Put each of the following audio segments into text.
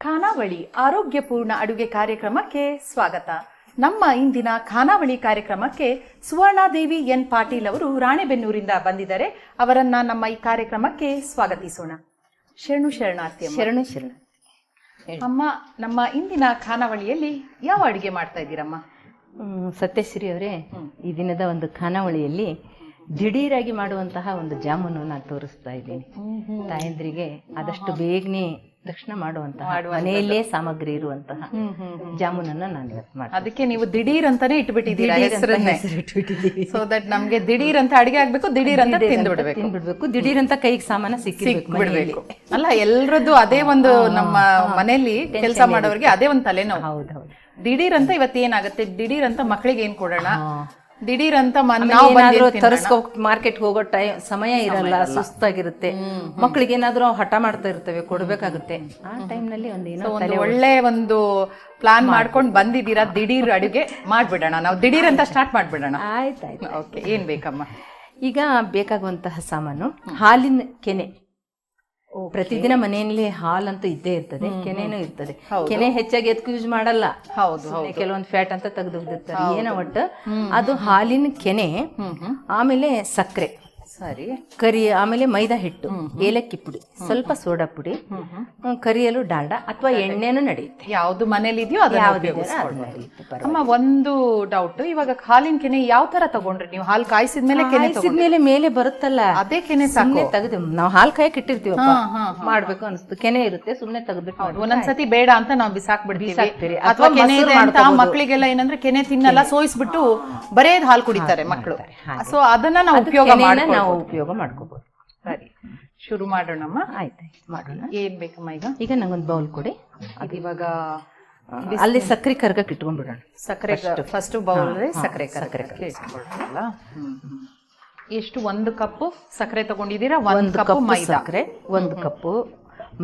ಖಾನಾವಳಿ ಆರೋಗ್ಯಪೂರ್ಣ ಅಡುಗೆ ಕಾರ್ಯಕ್ರಮಕ್ಕೆ ಸ್ವಾಗತ. ನಮ್ಮ ಇಂದಿನ ಖಾನಾವಳಿ ಕಾರ್ಯಕ್ರಮಕ್ಕೆ ಸುವರ್ಣಾದೇವಿ ಎನ್ ಪಾಟೀಲ್ ಅವರು ರಾಣೆಬೆನ್ನೂರಿಂದ ಬಂದಿದ್ದಾರೆ. ಅವರನ್ನ ನಮ್ಮ ಈ ಕಾರ್ಯಕ್ರಮಕ್ಕೆ ಸ್ವಾಗತಿಸೋಣ. ಶರಣಾರ್ಥಿ. ಶರಣ ಅಮ್ಮ, ನಮ್ಮ ಇಂದಿನ ಖಾನಾವಳಿಯಲ್ಲಿ ಯಾವ ಅಡುಗೆ ಮಾಡ್ತಾ ಇದ್ದೀರಮ್ಮ? ಸತ್ಯಶ್ರೀ ಅವರೇ, ಈ ದಿನದ ಒಂದು ಖಾನಾವಳಿಯಲ್ಲಿ ದಿಢೀರಾಗಿ ಮಾಡುವಂತಹ ಒಂದು ಜಾಮೂನು ನಾನು ತೋರಿಸ್ತಾ ಇದ್ದೀನಿ. ತಾಯಂದ್ರಿಗೆ ಆದಷ್ಟು ಬೇಗನೆ ತಕ್ಷಣ ಮಾಡುವಂತಹ ಮನೆಯಲ್ಲೇ ಸಾಮಗ್ರಿ ಇರುವಂತಹ ಜಾಮೂನನ್ನ ನಾನು ಇವತ್ತು ಮಾಡ್ತೀನಿ. ಅದಕ್ಕೆ ನೀವು ದಿಢೀರ್ ಅಂತಾನೆ ಇಟ್ಬಿಟ್ಟಿದ್ದೀರಾ ಹೆಸರಿಟ್ಟಿದ್ದೀವಿ. ಸೊ ದಟ್ ನಮ್ಗೆ ದಿಢೀರ್ ಅಂತ ಅಡಿಗೆ ಆಗ್ಬೇಕು, ದಿಢೀರ್ ಅಂತ ತಿಂದ್ಬಿಡ್ಬೇಕು, ದಿಢೀರ್ ಅಂತ ಕೈಗೆ ಸಾಮಾನು ಸಿಕ್ಕಿಬಿಡ್ಬೇಕು. ಅಲ್ಲ, ಎಲ್ರದ್ದು ಅದೇ ಒಂದು, ನಮ್ಮ ಮನೆಯಲ್ಲಿ ಕೆಲಸ ಮಾಡೋರಿಗೆ ಅದೇ ಒಂದು ತಲೆನೋವು. ಹೌದೌದು. ದಿಢೀರ್ ಅಂತ ಇವತ್ತೇನಾಗುತ್ತೆ, ದಿಢೀರ್ ಅಂತ ಮಕ್ಕಳಿಗೆ ಏನ್ ಕೊಡೋಣ, ದಿಢೀರ್ ಅಂತ ತರಿಸ್ಕೋ ಮಾರ್ಕೆಟ್ ಹೋಗೋ ಸಮಯ ಇರಲ್ಲ, ಸುಸ್ತಾಗಿರುತ್ತೆ, ಮಕ್ಕಳಿಗೆ ಏನಾದ್ರೂ ಹಠ ಮಾಡ್ತಾ ಇರ್ತವೆ, ಕೊಡ್ಬೇಕಾಗುತ್ತೆ. ಆ ಟೈಮ್ ನಲ್ಲಿ ಒಂದು ಒಳ್ಳೆ ಒಂದು ಪ್ಲಾನ್ ಮಾಡ್ಕೊಂಡು ಬಂದಿದ್ದೀರಾ. ದಿಢೀರ್ ಅಡುಗೆ ಮಾಡ್ಬಿಡೋಣ, ನಾವು ದಿಢೀರ್ ಅಂತ ಸ್ಟಾರ್ಟ್ ಮಾಡ್ಬಿಡೋಣ. ಆಯ್ತಾಯ್ತು. ಓಕೆ, ಏನ್ ಬೇಕಮ್ಮ? ಈಗ ಬೇಕಾಗುವಂತಹ ಸಾಮಾನು ಹಾಲಿನ ಕೆನೆ. ಪ್ರತಿದಿನ ಮನೆಯಲ್ಲಿ ಹಾಲಂತೂ ಇದ್ದೇ ಇರ್ತದೆ, ಕೆನೆನೂ ಇರ್ತದೆ. ಕೆನೆ ಹೆಚ್ಚಾಗಿ ಎದಕ್ಕೂ ಯೂಸ್ ಮಾಡಲ್ಲ. ಹೌದು, ಕೆಲವೊಂದು ಫ್ಯಾಟ್ ಅಂತ ತೆಗೆದು ಬಿಡ್ತಾರೆ, ಏನೋ ಒಟ್ಟು ಅದು ಹಾಲಿನ ಕೆನೆ. ಆಮೇಲೆ ಸಕ್ಕರೆ, ಸರಿ, ಕರಿ, ಆಮೇಲೆ ಮೈದಾ ಹಿಟ್ಟು, ಏಲಕ್ಕಿ ಪುಡಿ, ಸ್ವಲ್ಪ ಸೋಡಾ ಪುಡಿ, ಕರಿಯಲು ಡಾಲ್ಡಾ ಅಥವಾ ಎಣ್ಣೆನೂ ನಡೆಯುತ್ತೆ. ಯಾವ್ದು ಮನೇಲಿ ಇದೆಯೋ ಅಮ್ಮ. ಒಂದು ಡೌಟ್, ಇವಾಗ ಹಾಲಿನ ಕೆನೆ ಯಾವ ತರ ತಗೊಂಡ್ರಿ ನೀವು? ಹಾಲು ಕಾಯಿಸಿದ್ಮೇಲೆ ಮೇಲೆ ಬರುತ್ತಲ್ಲ, ಅದೇ ಕೆನೆ ತೆಗೆದು ನಾವು ಹಾಲು ಕಾಯಕ್ ಇಟ್ಟಿರ್ತೀವಿ, ಮಾಡ್ಬೇಕು ಅನಿಸ್ತು, ಕೆನೆ ಇರುತ್ತೆ, ಸುಮ್ನೆ ತೆಗೆದ್ಬಿಟ್ಟು ಒಂದೊಂದ್ಸತಿ ಬೇಡ ಅಂತ ನಾವು ಬಿಸಾಕ್ಬಿಡ್ತೀವಿ. ಅಥವಾ ಕೆನೆ ಇದೆ ಅಂತ ಮಕ್ಕಳಿಗೆಲ್ಲ ಏನಂದ್ರೆ ಕೆನೆ ತಿನ್ನಲ್ಲ, ಸೋಯಿಸ್ಬಿಟ್ಟು ಬರೇ ಹಾಲು ಕುಡಿತಾರೆ ಮಕ್ಕಳು. ಸೊ ಅದನ್ನ ನಾವು ಉಪಯೋಗ ಮಾಡ್ಕೋಬಹುದು. ಸರಿ, ಶುರು ಮಾಡೋಣಮ್ಮ. ಆಯ್ತಾಯ್ತು, ಮಾಡೋಣ. ಏನ್ ಬೇಕಮ್ಮ ಈಗ ನಂಗೊಂದು ಬೌಲ್ ಕೊಡಿ. ಇವಾಗ ಅಲ್ಲಿ ಸಕ್ಕರೆ ಕರ್ಗಕ್ಕೆ ಇಟ್ಕೊಂಡ್ಬಿಡೋಣ. ಸಕ್ಕರೆ ಫಸ್ಟ್ ಬೌಲ್ ಸಕ್ಕರೆ ಇಟ್ಕೊಳ್ಳೋಣ. ಎಷ್ಟು? 1 ಕಪ್ ಸಕ್ಕರೆ ತಗೊಂಡಿದ್ದೀರಾ? 1 ಕಪ್ ಮೈದಾ. ಸಕ್ಕರೆ 1 ಕಪ್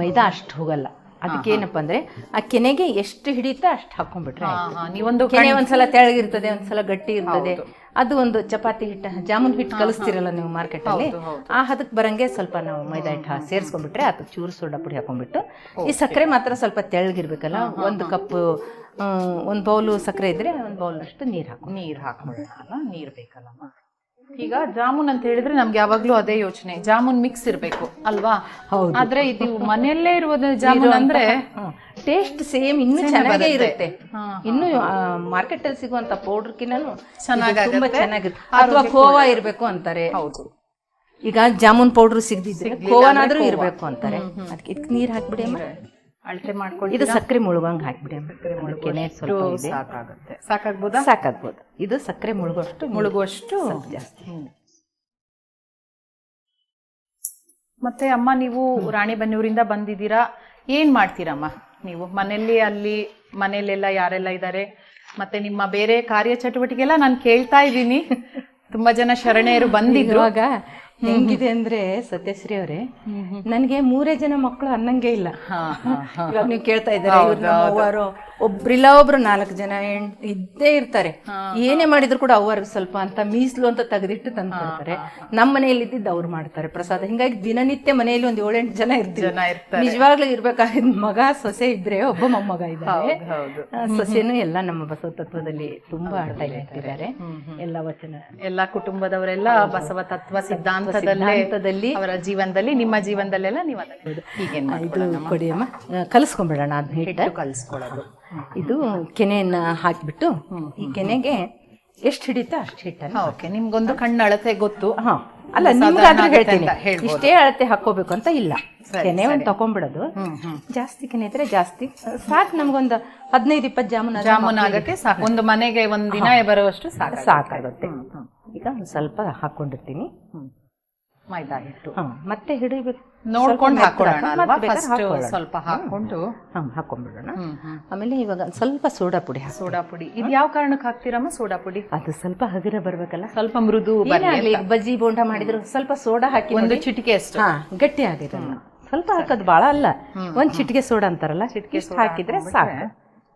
ಮೈದಾ ಅಷ್ಟು ಹೋಗಲ್ಲ. ಅದಕ್ಕೆ ಏನಪ್ಪಾ ಅಂದ್ರೆ ಆ ಕೆನೆಗೆ ಎಷ್ಟು ಹಿಡಿಯುತ್ತೆ ಅಷ್ಟು ಹಾಕೊಂಡ್ಬಿಟ್ರೆ. ನೀವೊಂದು ಕೆನೆ ಒಂದ್ಸಲ ತೆಳಗಿರ್ತದೆ, ಒಂದ್ಸಲ ಗಟ್ಟಿ ಇರ್ತದೆ. ಅದು ಒಂದು ಚಪಾತಿ ಹಿಟ್ಟು, ಜಾಮೂನ್ ಹಿಟ್ಟು ಕಲಿಸ್ತಿರಲ್ಲ ನೀವು ಮಾರ್ಕೆಟ್ ಅಲ್ಲಿ, ಆ ಹದಕ್ಕೆ ಬರಂಗೆ ಸ್ವಲ್ಪ ನಾವು ಮೈದಾ ಹಿಟ್ಟು ಸೇರಿಸ್ಕೊಂಡ್ಬಿಟ್ರೆ ಅದು ಚೂರು ಸೋಡಾ ಪುಡಿ ಹಾಕೊಂಡ್ಬಿಟ್ಟು, ಈ ಸಕ್ಕರೆ ಮಾತ್ರ ಸ್ವಲ್ಪ ತೆಳ್ಳಗಿರ್ಬೇಕಲ್ಲ. 1 ಕಪ್ 1 ಬೌಲು ಸಕ್ಕರೆ ಇದ್ರೆ 1 ಬೌಲ್ ಅಷ್ಟು ನೀರು ಹಾಕೊಂಡ್ಬಿಡೋಣ. ನೀರು ಬೇಕಲ್ಲಮ್ಮ. ಈಗ ಜಾಮೂನ್ ಅಂತ ಹೇಳಿದ್ರೆ ನಮ್ಗೆ ಯಾವಾಗ್ಲೂ ಅದೇ ಯೋಚನೆ, ಜಾಮೂನ್ ಮಿಕ್ಸ್ ಇರ್ಬೇಕು ಅಲ್ವಾ? ಹೌದು. ಆದ್ರೆ ಇದು ಮನೆಯಲ್ಲೇ ಇರುವುದು ಜಾಮೂನ್ ಅಂದ್ರೆ ಟೇಸ್ಟ್ ಸೇಮ್, ಇನ್ನೂ ಚೆನ್ನಾಗೇ ಇರುತ್ತೆ. ಇನ್ನು ಮಾರ್ಕೆಟ್ ಅಲ್ಲಿ ಸಿಗುವಂತ ಪೌಡರ್ಕಿನೂ ತುಂಬಾ ಚೆನ್ನಾಗಿರುತ್ತೆ. ಅಥವಾ ಖೋವಾ ಇರ್ಬೇಕು ಅಂತಾರೆ. ಹೌದು. ಈಗ ಜಾಮೂನ್ ಪೌಡರ್ ಸಿಗದಿದ್ರೆ ಖೋವಾನಾದ್ರೂ ಇರ್ಬೇಕು ಅಂತಾರೆ. ಅದಕ್ಕೆ ಇದಕ್ಕೆ ನೀರ್ ಹಾಕ್ಬಿಡಿ, ಅಳತೆ ಮಾಡ್ಕೊಳ್ಳಿ. ಇದು ಸಕ್ಕರೆ ಮುಳುಗಂಗ್ ಹಾಕ್ಬಿಡಿ. ಸಾಕಾಗ್ಬೋದು. ಇದು ಸಕ್ಕರೆ ಮುಳುಗುವಷ್ಟು ಜಾಸ್ತಿ. ಮತ್ತೆ ಅಮ್ಮ, ನೀವು ರಾಣೆಬೆನ್ನೂರಿಂದ ಬಂದಿದ್ದೀರಾ, ಏನ್ ಮಾಡ್ತೀರಮ್ಮ ನೀವು ಮನೆಯಲ್ಲಿ? ಅಲ್ಲಿ ಮನೆಯಲ್ಲೆಲ್ಲ ಯಾರೆಲ್ಲ ಇದ್ದಾರೆ? ಮತ್ತೆ ನಿಮ್ಮ ಬೇರೆ ಕಾರ್ಯಚಟುವಟಿಕೆ ಎಲ್ಲ ನಾನು ಕೇಳ್ತಾ ಇದ್ದೀನಿ. ತುಂಬಾ ಜನ ಶರಣೆಯರು ಬಂದಿದ್ರು. ಹೆಂಗಿದೆ ಅಂದ್ರೆ ಸತ್ಯಶ್ರೀ ಅವರೇ, ನನ್ಗೆ 3 ಜನ ಮಕ್ಕಳು ಅನ್ನಂಗೆ ಇಲ್ಲ. ಇವಾಗ ನೀವು ಕೇಳ್ತಾ ಇದ್ದಾರೆ, ಒಬ್ರಿಲ್ಲ ಒಬ್ರು 4 ಜನ ಇದ್ದೇ ಇರ್ತಾರೆ. ಏನೇ ಮಾಡಿದ್ರು ಕೂಡ ಅವ್ರಿಗೆ ಸ್ವಲ್ಪ ಅಂತ ಮೀಸಲು ಅಂತ ತೆಗೆದಿಟ್ಟು ತಂದು ಕೊಡ್ತಾರೆ. ನಮ್ಮ ಮನೆಯಲ್ಲಿ ಇದ್ದಿದ್ದು ಅವ್ರು ಮಾಡ್ತಾರೆ ಪ್ರಸಾದ. ಹಿಂಗಾಗಿ ದಿನನಿತ್ಯ ಮನೆಯಲ್ಲಿ 7-8 ಜನ ಇರ್ತೀವಿ. ನಿಜವಾಗ್ಲೂ ಇರ್ಬೇಕಾಗಿದ್ದ ಮಗ ಸೊಸೆ ಇದ್ರೆ ಒಬ್ಬ ಮೊಮ್ಮಗ ಇದ್ದಾರೆ. ಸೊಸೆನೂ ಎಲ್ಲ ನಮ್ಮ ಬಸವ ತತ್ವದಲ್ಲಿ ತುಂಬಾ ಅರ್ಥ ಇಟ್ಟಿದ್ದಾರೆ. ಎಲ್ಲ ವಚನ, ಎಲ್ಲ ಕುಟುಂಬದವರೆಲ್ಲ ಬಸವ ತತ್ವ ಸಿದ್ಧಾಂತದಲ್ಲಿ ಅವರ ಜೀವನದಲ್ಲಿ, ನಿಮ್ಮ ಜೀವನದಲ್ಲೆಲ್ಲ ನೀವು ಇದು ಕೊಡಿ ಅಮ್ಮ, ಕಲಿಸ್ಕೊಂಡ್ಬಿಡೋಣ. ಅದ್ ಹಿಟ್ಟು ಕಲಿಸ್ಕೊಳ್ಳೋದು. ಇದು ಕೆನೆಯನ್ನ ಹಾಕ್ಬಿಟ್ಟು ಈ ಕೆನೆಗೆ ಎಷ್ಟು ಹಿಡಿತ ಅಷ್ಟು ಹಿಟ್ಟನ್ನ. ಓಕೆ, ನಿಮ್ಗೊಂದು ಕಣ್ಣು ಅಳತೆ ಗೊತ್ತು. ಅಲ್ಲ, ನಿಮ್ಗಾದ್ರೂ ಹೇಳ್ತೀನಿ, ಇಷ್ಟೇ ಅಳತೆ ಹಾಕೋಬೇಕು ಅಂತ ಇಲ್ಲ. ಕೆನೆ ಒಂದು ತಕೊಂಡ್ಬಿಡೋದು. ಜಾಸ್ತಿ ಕೆನೆ ಇದ್ರೆ ಜಾಸ್ತಿ ಸಾಕು. ನಮ್ಗೊಂದು 15-20 ಜಾಮೂನ್ ಆಗಕ್ಕೆ ಸಾಕು. ಒಂದು ಮನೆಗೆ ಒಂದಿನ ಬರುವಷ್ಟು ಸಾಕಾಗುತ್ತೆ. ಈಗ ಸ್ವಲ್ಪ ಹಾಕೊಂಡಿರ್ತೀನಿ ಮೈದಾ ಹಿಟ್ಟು. ಮತ್ತೆ ಹಿಡಿಬೇಕು, ನೋಡ್ಕೊಂಡು ಹಾಕೊಳ್ಳೋಣ. ಸ್ವಲ್ಪ ಹಾಕೊಂಡ್ಬಿಡೋಣ. ಆಮೇಲೆ ಇವಾಗ ಸ್ವಲ್ಪ ಸೋಡಾ ಪುಡಿ. ಇದು ಯಾವ ಕಾರಣಕ್ಕೆ ಹಾಕ್ತೀರಮ್ಮ ಸೋಡಾ ಪುಡಿ? ಅದು ಸ್ವಲ್ಪ ಹಗುರ ಬರ್ಬೇಕಲ್ಲ, ಸ್ವಲ್ಪ ಮೃದು. ಬಜ್ಜಿ ಬೋಂಡ ಮಾಡಿದ್ರು ಸ್ವಲ್ಪ ಸೋಡಾ ಹಾಕಿ, 1 ಚಿಟಿಕೆ ಅಷ್ಟು ಗಟ್ಟಿ ಆಗಿರಲ್ಲ. ಸ್ವಲ್ಪ ಹಾಕೋದು ಬಾಳ ಅಲ್ಲ, 1 ಚಿಟಿಕೆ ಸೋಡಾ ಅಂತಾರಲ್ಲ, ಚಿಟಿಕೆ ಹಾಕಿದ್ರೆ ಸಾಕು.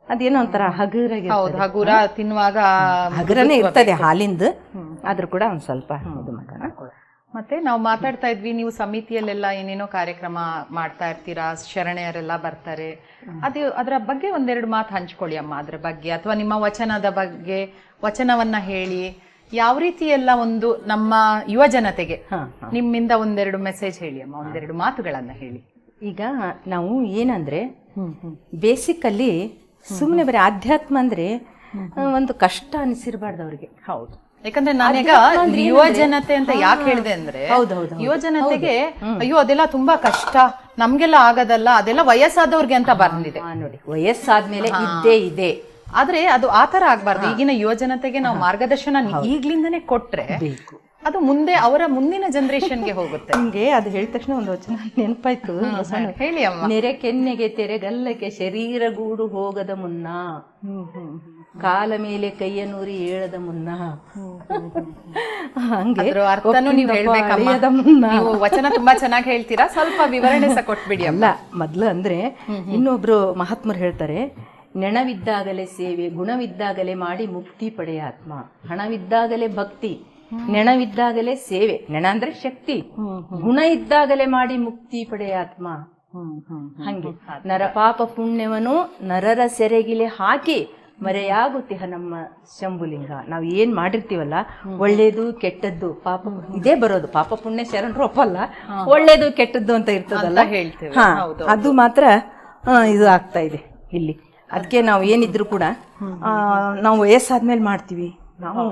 ಅದೇನೋ ಒಂಥರ ಹಗುರ ತಿನ್ನುವಾಗ ಹಗುರನೇ ಇರ್ತದೆ ಹಾಲಿಂದ, ಆದ್ರೂ ಕೂಡ ಒಂದ್ ಸ್ವಲ್ಪ ಇದು ಮಾಡೋಣ. ಮತ್ತೆ ನಾವು ಮಾತಾಡ್ತಾ ಇದ್ವಿ, ನೀವು ಸಮಿತಿಯಲ್ಲೆಲ್ಲ ಏನೇನೋ ಕಾರ್ಯಕ್ರಮ ಮಾಡ್ತಾ ಇರ್ತೀರಾ, ಶರಣೆಯರೆಲ್ಲ ಬರ್ತಾರೆ, ಅದರ ಬಗ್ಗೆ ಒಂದೆರಡು ಮಾತು ಹಂಚ್ಕೊಳ್ಳಿ ಅಮ್ಮ. ಅದ್ರ ಬಗ್ಗೆ ಅಥವಾ ನಿಮ್ಮ ವಚನದ ಬಗ್ಗೆ, ವಚನವನ್ನ ಹೇಳಿ, ಯಾವ ರೀತಿ ಎಲ್ಲ ಒಂದು ನಮ್ಮ ಯುವ ಜನತೆಗೆ ನಿಮ್ಮಿಂದ ಒಂದೆರಡು ಮೆಸೇಜ್ ಹೇಳಿ ಅಮ್ಮ, ಒಂದೆರಡು ಮಾತುಗಳನ್ನ ಹೇಳಿ. ಈಗ ನಾವು ಏನಂದ್ರೆ ಬೇಸಿಕಲ್ಲಿ ಸುಮ್ಮನೆ ಬರೀ ಆಧ್ಯಾತ್ಮ ಅಂದ್ರೆ ಒಂದು ಕಷ್ಟ ಅನಿಸಿರ್ಬಾರ್ದು ಅವ್ರಿಗೆ. ಹೌದು, ಯಾಕಂದ್ರೆ ನಾನೀಗ ಯುವ ಜನತೆ ಅಂತ ಯಾಕೆ ಹೇಳಿದೆ ಅಂದ್ರೆ, ಯುವ ಜನತೆಗೆ ಅಯ್ಯೋ ಅದೆಲ್ಲ ತುಂಬಾ ಕಷ್ಟ, ನಮ್ಗೆಲ್ಲ ಆಗದಲ್ಲ, ಅದೆಲ್ಲ ವಯಸ್ಸಾದವ್ರಿಗೆ ಅಂತ ಬಂದಿದೆ. ನೋಡಿ, ವಯಸ್ಸಾದ್ಮೇಲೆ ಇದ್ದೇ ಇದೆ. ಆದ್ರೆ ಅದು ಆತರ ಆಗ್ಬಾರ್ದು. ಈಗಿನ ಯುವ ಜನತೆಗೆ ನಾವು ಮಾರ್ಗದರ್ಶನ ಈಗ್ಲಿಂದಾನೇ ಕೊಟ್ರೆ ಅದು ಮುಂದೆ ಅವರ ಮುಂದಿನ ಜನರೇಷನ್ಗೆ ಹೋಗುತ್ತೆ. ನಿಮ್ಗೆ ಅದು ಹೇಳಿದ ತಕ್ಷಣ ಒಂದು ವಚನ ನೆನಪಾಯ್ತು. ಹೇಳಿ ಅಮ್ಮ. ನೆರೆ ಕೆನ್ನೆಗೆ ತೆರೆಗಲ್ಲಕ್ಕೆ ಶರೀರ ಗೂಡು ಹೋಗದ ಮುನ್ನ, ಕಾಲ ಮೇಲೆ ಕೈಯ ನೂರಿ ಏಳದ ಮುನ್ನ. ಹಂಗೆ ಅರ್ಥನೂ ನೀವು ಹೇಳ್ಬೇಕಮ್ಮ. ನೀವು ವಚನ ತುಂಬಾ ಚೆನ್ನಾಗಿ ಹೇಳ್ತೀರಾ, ಸ್ವಲ್ಪ ವಿವರಣೆ ಸಹ ಕೊಟ್ಬಿಡಿ. ಅಲ್ಲ, ಮೊದ್ಲು ಅಂದ್ರೆ ಇನ್ನೊಬ್ರು ಮಹಾತ್ಮರು ಹೇಳ್ತಾರೆ, ನೆಣವಿದ್ದಾಗಲೇ ಸೇವೆ, ಗುಣವಿದ್ದಾಗಲೇ ಮಾಡಿ ಮುಕ್ತಿ ಪಡೆಯ ಆತ್ಮ. ಹಣವಿದ್ದಾಗಲೇ ಭಕ್ತಿ, ನೆಣವಿದ್ದಾಗಲೇ ಸೇವೆ, ನೆಣ ಅಂದ್ರೆ ಶಕ್ತಿ, ಗುಣ ಇದ್ದಾಗಲೇ ಮಾಡಿ ಮುಕ್ತಿ ಪಡೆಯ ಆತ್ಮ. ಹಂಗೆ ನರ ಪಾಪ ಪುಣ್ಯವನ್ನು ನರರ ಸೆರೆಗಿಲೆ ಹಾಕಿ ಮರೆಯಾಗುತ್ತಿಹ ನಮ್ಮ ಶಂಭುಲಿಂಗ. ನಾವು ಏನ್ ಮಾಡಿರ್ತೀವಲ್ಲ, ಒಳ್ಳೇದು ಕೆಟ್ಟದ್ದು ಪಾಪ ಇದೇ ಬರೋದು. ಪಾಪ ಪುಣ್ಯ ಶರಣರು ಒಪ್ಪಲ್ಲ, ಒಳ್ಳೇದು ಕೆಟ್ಟದ್ದು ಅಂತ ಇರ್ತದಲ್ಲ, ಹೇಳ್ತೇವೆ. ಅದು ಮಾತ್ರ ಇದು ಆಗ್ತಾ ಇದೆ ಇಲ್ಲಿ. ಅದಕ್ಕೆ ನಾವು ಏನಿದ್ರು ಕೂಡ ನಾವು ವಯಸ್ಸಾದ್ಮೇಲೆ ಮಾಡ್ತೀವಿ. ನಾವು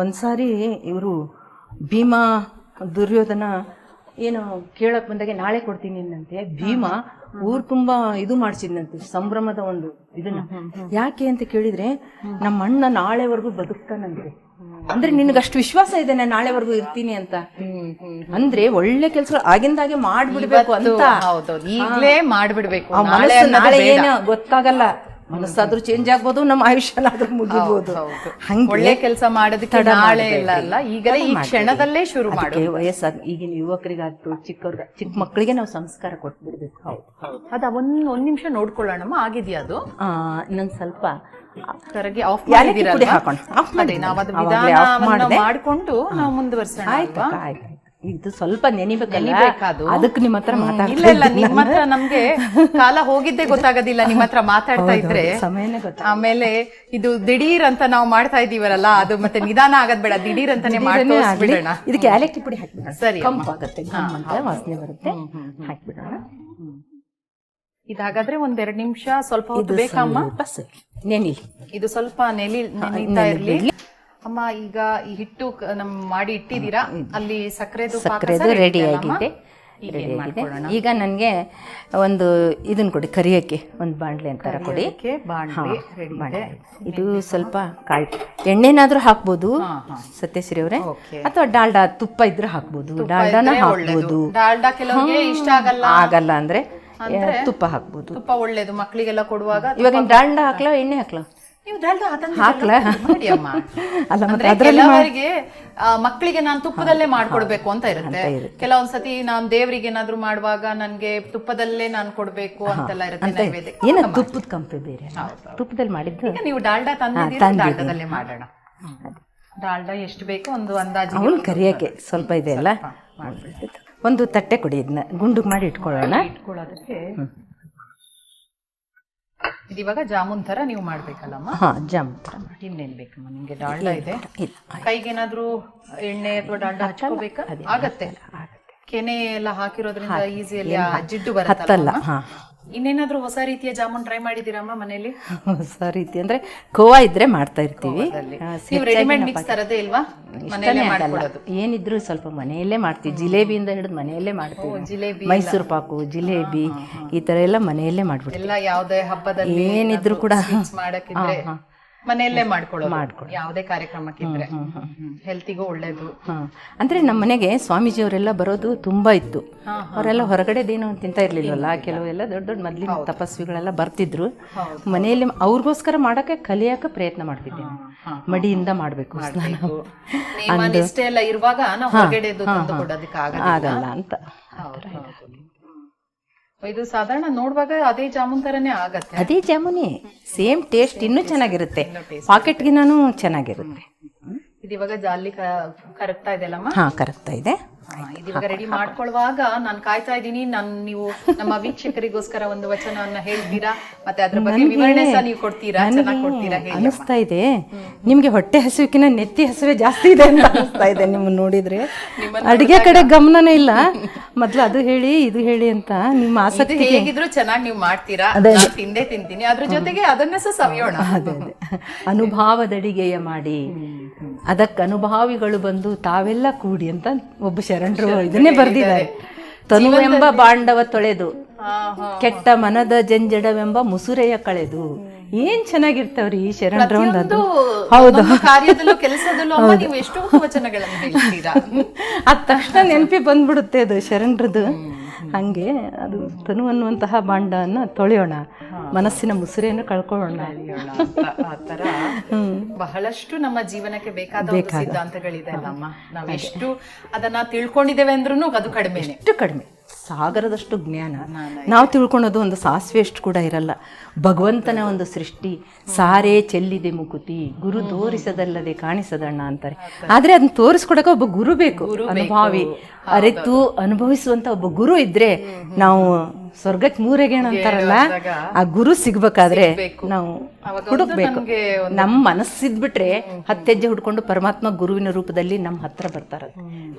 ಒಂದ್ಸಾರಿ ಇವರು ಭೀಮ ದುರ್ಯೋಧನ ಏನು ಕೇಳಕ್ ಬಂದಾಗೆ ನಾಳೆ ಕೊಡ್ತೀನಿ ಅನ್ನಂತೆ. ಭೀಮ ಊರ್ ತುಂಬಾ ಇದು ಮಾಡ್ಸಿದ್ನಂತೆ, ಸಂಭ್ರಮದ ಒಂದು ಇದನ್ನ. ಯಾಕೆ ಅಂತ ಕೇಳಿದ್ರೆ, ನಮ್ಮ ಅಣ್ಣ ನಾಳೆವರೆಗೂ ಬದುಕ್ತಾನಂತೆ. ಅಂದ್ರೆ ನಿನ್ಗಷ್ಟು ವಿಶ್ವಾಸ ಇದೆ ನಾನು ನಾಳೆವರೆಗೂ ಇರ್ತೀನಿ ಅಂತ. ಅಂದ್ರೆ ಒಳ್ಳೆ ಕೆಲ್ಸ ಆಗಿಂದಾಗೆ ಮಾಡ್ಬಿಡ್ಬೇಕು ಅಂತ. ಈಗಲೇ ಮಾಡ್ಬಿಡ್ಬೇಕು. ನಾಳೆ ಏನು ಗೊತ್ತಾಗಲ್ಲ, ಮನಸ್ಸಾದ್ರೂ ಚೇಂಜ್ ಆಗ್ಬೋದು, ನಮ್ಮ ಆಯುಷ್ಯನಾದ್ರೂ ಮುಗಿಬಹುದು. ಒಳ್ಳೆ ಕೆಲಸ ಮಾಡೋದಕ್ಕೆ ನಾಳೆ ಇಲ್ಲ, ಈಗಲೇ ಈ ಕ್ಷಣದಲ್ಲೇ ಶುರು ಮಾಡಿ. ವಯಸ್ಸಾದ ಈಗಿನ ಯುವಕರಿಗಾಗ್ತು, ಚಿಕ್ಕ ಮಕ್ಕಳಿಗೆ ನಾವು ಸಂಸ್ಕಾರ ಕೊಟ್ಬಿಡ್ಬೇಕು. ಅದ ಒಂದ್ ನಿಮಿಷ ನೋಡ್ಕೊಳ್ಳೋಣಮ್ಮ, ಆಗಿದ್ಯಾ ಅದು? ಇನ್ನೊಂದ್ ಸ್ವಲ್ಪ ಆಫ್ ಮಾಡ್ಕೊಂಡು ನಾವು ಮುಂದುವರ್ಸೋಣ. ಇದು ಸ್ವಲ್ಪ ನೆನಿಬೇಕಲ್ಲ, ಅದಕ್ಕೆ ನಿಮ್ಮ ಹತ್ರ ಇಲ್ಲ, ನಿಮ್ಮ ಹತ್ರ ನಮ್ಗೆ ಕಾಲ ಹೋಗಿದ್ದೆ ಗೊತ್ತಾಗೋದಿಲ್ಲ ನಿಮ್ಮ ಹತ್ರ ಮಾತಾಡ್ತಾ ಇದ್ರೆ. ಸಮಯನೇ ಆಮೇಲೆ ಇದು ದಿಢೀರ್ ಅಂತ ನಾವು ಮಾಡ್ತಾ ಇದೀವಲ್ಲ, ಅದು ಮತ್ತೆ ನಿಧಾನ ಆಗದ್ ಬೇಡ, ದಿಢೀರ್ ಅಂತಾನೆ ಮಾಡ್ಬಿಡೋಣ. ಇದಕ್ಕೆ ಏಲಕ್ಕಿ ಪುಡಿ ಹಾಕ್ಬಿಡೋಣ, ಸರಿ, ಕಂಪಾಗುತ್ತೆ, ವಾಸನೆ ಬರುತ್ತೆ, ಹಾಕ್ಬಿಡೋಣ. ಇದಾಗಾದ್ರೆ ಒಂದೆರಡು ನಿಮಿಷ ಸ್ವಲ್ಪ ಹೊತ್ತು ಬೇಕಮ್ಮ. ನೆನಿಲಿ, ಇದು ಸ್ವಲ್ಪ ನೆನೀತಾ ಇರ್ಲಿ ಅಮ್ಮ. ಈಗ ಈ ಹಿಟ್ಟು ಮಾಡಿ ಇಟ್ಟಿದ್ದೀರಾ, ಅಲ್ಲಿ ಸಕ್ಕರೆದು ರೆಡಿ ಆಗಿದೆ. ಈಗ ನನಗೆ ಒಂದು ಇದನ್ನ ಕೊಡಿ, ಕರಿಯಕ್ಕೆ ಒಂದು ಬಾಂಡ್ಲೆ ಅಂತಾರ ಕೊಡಿ. ಇದು ಸ್ವಲ್ಪ ಕಾಯಿ ಎಣ್ಣೆನಾದ್ರೂ ಹಾಕ್ಬೋದು ಸತ್ಯಶ್ರೀ ಅವರೇ, ಅಥವಾ ಡಾಲ್ಡಾ ತುಪ್ಪ ಇದ್ರೆ ಹಾಕ್ಬೋದು. ಡಾಲ್ಡಾನ ಹಾಕ್ಬೋದು, ಡಾಲ್ಡಾ ಕೆಲವರಿಗೆ ಇಷ್ಟ ಆಗಲ್ಲ ಅಂದ್ರೆ ತುಪ್ಪ ಹಾಕ್ಬೋದು. ತುಪ್ಪ ಒಳ್ಳೇದು ಮಕ್ಕಳಿಗೆಲ್ಲ ಕೊಡುವಾಗ. ಇವಾಗ ಡಾಲ್ಡಾ ಹಾಕ್ಲಾ ಎಣ್ಣೆ ಹಾಕ್ಲಾ? ಕೆಲವರಿಗೆ ಮಕ್ಕಳಿಗೆ ನಾನು ತುಪ್ಪದಲ್ಲೇ ಮಾಡ್ಕೊಡ್ಬೇಕು ಅಂತ ಇರುತ್ತೆ. ಕೆಲವೊಂದ್ಸತಿ ನಾನ್ ದೇವ್ರಿಗೆ ಏನಾದ್ರು ಮಾಡುವಾಗ ನನ್ಗೆ ತುಪ್ಪದಲ್ಲೇ ನಾನು ಕೊಡ್ಬೇಕು ಅಂತೆಲ್ಲ ಇರುತ್ತೆ. ತುಪ್ಪದ ಕಂಪೆ ಬೇರೆ, ತುಪ್ಪದಲ್ಲಿ ಮಾಡಿದ್ದು. ನೀವು ಡಾಲ್ಡಾ ತಂದಿದ್ದೀರಾ, ಡಾಲ್ಡಾದಲ್ಲೇ ಮಾಡೋಣ. ಡಾಲ್ಡಾ ಎಷ್ಟು ಬೇಕು ಒಂದು ಅಂದಾಜು. ಅವನು ಕರಿಯಕ್ಕೆ ಸ್ವಲ್ಪ ಇದೆ ಅಲ್ಲ, ಒಂದು ತಟ್ಟೆ ಕೊಡಿ, ಇದನ್ನ ಗುಂಡು ಮಾಡಿ ಇಟ್ಕೊಳ್ಳೋಣ. ಇಟ್ಕೊಳ್ಳೋದಕ್ಕೆ ಇದಿವಾಗ ಜಾಮೂನ್ ತರ ನೀವು ಮಾಡ್ಬೇಕಲ್ಲಮ್ಮ? ಜಾಮೂನ್ ತರ. ಇನ್ನೇನ್ ಬೇಕಮ್ಮ ನಿಮ್ಗೆ? ಡಾಲ್ಡಾ ಇದೆ, ಕೈಗೇನಾದ್ರೂ ಎಣ್ಣೆ ಅಥವಾ ಡಾಲ್ಡಾ ಹಚ್ಕೋಬೇಕಾ? ಆಗತ್ತೆ, ಕೆನೆ ಎಲ್ಲ ಹಾಕಿರೋದ್ರಿಂದ ಈಸಿಯಲ್ಲಿ ಜಿಡ್ಡು ಬರುತ್ತಲ್ಲ. ಇನ್ನೇನಾದ್ರೂ ಹೊಸ ರೀತಿಯ ಜಾಮೂನ್ ಟ್ರೈ ಮಾಡಿದೀರಮ್ಮ ಮನೇಲಿ? ಹೊಸ ರೀತಿ ಅಂದ್ರೆ ಖೋವಾ ಇದ್ರೆ ಮಾಡ್ತಾ ಇರ್ತೀವಿ. ರೆಡಿಮೇಡ್ ಮಿಕ್ಸ್ ತರದೇ ಇಲ್ವಾ? ಮನೆಯಲ್ಲೇ ಮಾಡ್ಕೊಳ್ಳೋದು. ಏನಿದ್ರು ಸ್ವಲ್ಪ ಮನೆಯಲ್ಲೇ ಮಾಡ್ತೀವಿ. ಜಿಲೇಬಿಯಿಂದ ಹಿಡಿದು ಮನೆಯಲ್ಲೇ ಮಾಡ್ತೀವಿ. ಜಿಲೇಬಿ, ಮೈಸೂರು ಪಾಕು, ಜಿಲೇಬಿ, ಈ ತರ ಎಲ್ಲ ಮನೆಯಲ್ಲೇ ಮಾಡ್ಬಿಡ್ತೀವಿ. ಎಲ್ಲ ಯಾವುದೇ ಹಬ್ಬದಲ್ಲಿ ಏನಿದ್ರು ಕೂಡ ಮಾಡಕ್ಕಿದ್ರೆ ಮನೆಯಲ್ಲೇ ಮಾಡ್ಕೊಳ್ಳೋದು. ಯಾವುದೇ ಕಾರ್ಯಕ್ರಮಕ್ಕಿದ್ರೆ ಹೆಲ್ತಿಗೂ ಒಳ್ಳೇದು. ಅಂದ್ರೆ ನಮ್ಮ ಮನೆಗೆ ಸ್ವಾಮೀಜಿಯವರೆಲ್ಲ ಬರೋದು ತುಂಬಾ ಇತ್ತು. ಅವರೆಲ್ಲ ಹೊರಗಡೆದೇನು ತಿಂತ ಇರ್ಲಿಲ್ವಲ್ಲ, ಕೆಲವೆಲ್ಲ ದೊಡ್ಡ ದೊಡ್ಡ ಮೊದ್ಲಿನ ತಪಸ್ವಿಗಳೆಲ್ಲ ಬರ್ತಿದ್ರು. ಮನೆಯಲ್ಲಿ ಅವ್ರಿಗೋಸ್ಕರ ಮಾಡಕ್ಕೆ ಕಲಿಯಕ್ಕೆ ಪ್ರಯತ್ನ ಮಾಡ್ತಿದ್ದೆ. ಮಡಿಯಿಂದ ಮಾಡ್ಬೇಕು ಇರುವಾಗ ಆಗಲ್ಲ ಅಂತ. ಇದು ಸಾಧಾರಣ ನೋಡುವಾಗ ಅದೇ ಜಾಮೂನ್ ತರನೇ ಆಗತ್ತೆ. ಅದೇ ಜಾಮೂನೇ, ಸೇಮ್ ಟೇಸ್ಟ್, ಇನ್ನೂ ಚೆನ್ನಾಗಿರುತ್ತೆ. ಪಾಕೆಟ್ಗಿನೂ ಚೆನ್ನಾಗಿರುತ್ತೆ. ಇದಿವಾಗ ಜಾಲಿ ಕರಗ್ತಾ ಇದೆಯಲ್ಲಮ್ಮ. ಹಾ ಕರಗ್ತಾ ಇದೆ. ಇದಿವಾಗ ರೆಡಿ ಮಾಡ್ಕೊಳ್ಳುವಾಗ ನಾನು ಕಾಯ್ತಾ ಇದ್ದೀನಿ. ನೀವು ನಮ್ಮ ವೀಕ್ಷಕರಿಗೋಸ್ಕರ ಒಂದು ವಚನವನ್ನ ಹೇಳ್ತೀರಾ, ಮತ್ತೆ ಅದ್ರ ಬಗ್ಗೆ ವಿವರಣೆ ಸಹ ನೀವು ಕೊಡ್ತೀರಾ, ಚೆನ್ನಾಗಿ ಕೊಡ್ತೀರಾ? ಅನಿಸ್ತಾ ಇದೆ ನಿಮ್ಗೆ ಹೊಟ್ಟೆ ಹಸುವಿನ ನೆತ್ತಿ ಹಸುವೆ ಜಾಸ್ತಿ ಇದೆ ಅಂತ ಅನಿಸ್ತಾ ಇದೆ ನಿಮ್ಮನ್ನ ನೋಡಿದ್ರೆ. ಅಡಿಗೆ ಕಡೆ ಗಮನನೇ ಇಲ್ಲ. ಮೊದ್ಲು ಅದು ಹೇಳಿ ಇದು ಹೇಳಿ ಅಂತ ನಿಮ್ಮ ಆಸಕ್ತಿ. ಹೇಗಿದ್ರು ಚೆನ್ನಾಗಿ ನೀವು ಮಾಡ್ತೀರಾ, ತಿಂದೇ ತಿಂತೀನಿ, ಅದ್ರ ಜೊತೆಗೆ ಅದನ್ನ ಸಹ ಸವಿಯೋಣ. ಅದೇ ಅನುಭಾವದಡಿಗೆಯ ಮಾಡಿ ಅದಕ್ಕೆ ಅನುಭಾವಿಗಳು ಬಂದು ತಾವೆಲ್ಲ ಕೂಡಿ ಅಂತ ಒಬ್ಬ ಶರಣರು ಇದನ್ನೇ ಬರ್ದಿದ್ದಾರೆ. ತನುವೆಂಬ ಬಾಂಡವ ತೊಳೆದು ಕೆಟ್ಟ ಮನದ ಜಂಜಡವೆಂಬ ಮುಸುರೆಯ ಕಳೆದು. ಏನ್ ಚೆನ್ನಾಗಿರ್ತಾವ್ರಿ ಈ ಶರಣರು. ಹೌದು, ಕಾರ್ಯದಲ್ಲೂ ಕೆಲಸದಲ್ಲೂ ನೀವು ಎಷ್ಟೋ ವಚನಗಳನ್ನು ಹೇಳ್ತೀರಾ. ಅದ ತಕ್ಷಣ ನೆನಪಿ ಬಂದ್ಬಿಡುತ್ತೆ ಅದು ಶರಣರದು. ಹಂಗೆ ಅದು ತನು ಅನ್ನುವಂತಹ ಬಾಂಡವನ್ನ ತೊಳೆಯೋಣ, ಮನಸ್ಸಿನ ಮುಸುರೆಯನ್ನು ಕಳ್ಕೊಳ್ಳೋಣ. ಬಹಳಷ್ಟು ನಮ್ಮ ಜೀವನಕ್ಕೆ ಬೇಕಾದ ಸಿದ್ಧಾಂತಗಳಿದೆ ಅಲ್ಲಮ್ಮ. ನಾವೆಷ್ಟು ಅದನ್ನ ತಿಳ್ಕೊಂಡಿದ್ದೇವೆ ಅಂದ್ರೂ ಅದು ಕಡಿಮೆ, ಎಷ್ಟು ಕಡಿಮೆ. ಸಾಗರದಷ್ಟು ಜ್ಞಾನ ನಾವು ತಿಳ್ಕೊಳೋದು ಒಂದು ಸಾಸಿವೆಷ್ಟು ಕೂಡ ಇರಲ್ಲ. ಭಗವಂತನ ಒಂದು ಸೃಷ್ಟಿ ಸಾರೇ ಚೆಲ್ಲಿದೆ ಮುಕುತಿ, ಗುರು ತೋರಿಸದಲ್ಲದೆ ಕಾಣಿಸದಣ್ಣ ಅಂತಾರೆ. ಆದ್ರೆ ಅದನ್ನ ತೋರಿಸ್ಕೊಡಕ ಒಬ್ಬ ಗುರು ಬೇಕು, ಅನುಭಾವಿ, ಅರಿತು ಅನುಭವಿಸುವಂತ ಒಬ್ಬ ಗುರು ಇದ್ರೆ ನಾವು ಸ್ವರ್ಗಕ್ಕೆ ಮೂರೆಗೇಣ ಅಂತಾರಲ್ಲ, ಆ ಗುರು ಸಿಗ್ಬೇಕಾದ್ರೆ ನಾವು ಹುಡುಕ್ಬೇಕು. ನಮ್ಮ ಮನಸ್ಸಿದ್ಬಿಟ್ರೆ 10 ಹೆಜ್ಜೆ ಹುಡ್ಕೊಂಡು ಪರಮಾತ್ಮ ಗುರುವಿನ ರೂಪದಲ್ಲಿ ನಮ್ಮ ಹತ್ರ ಬರ್ತಾರ.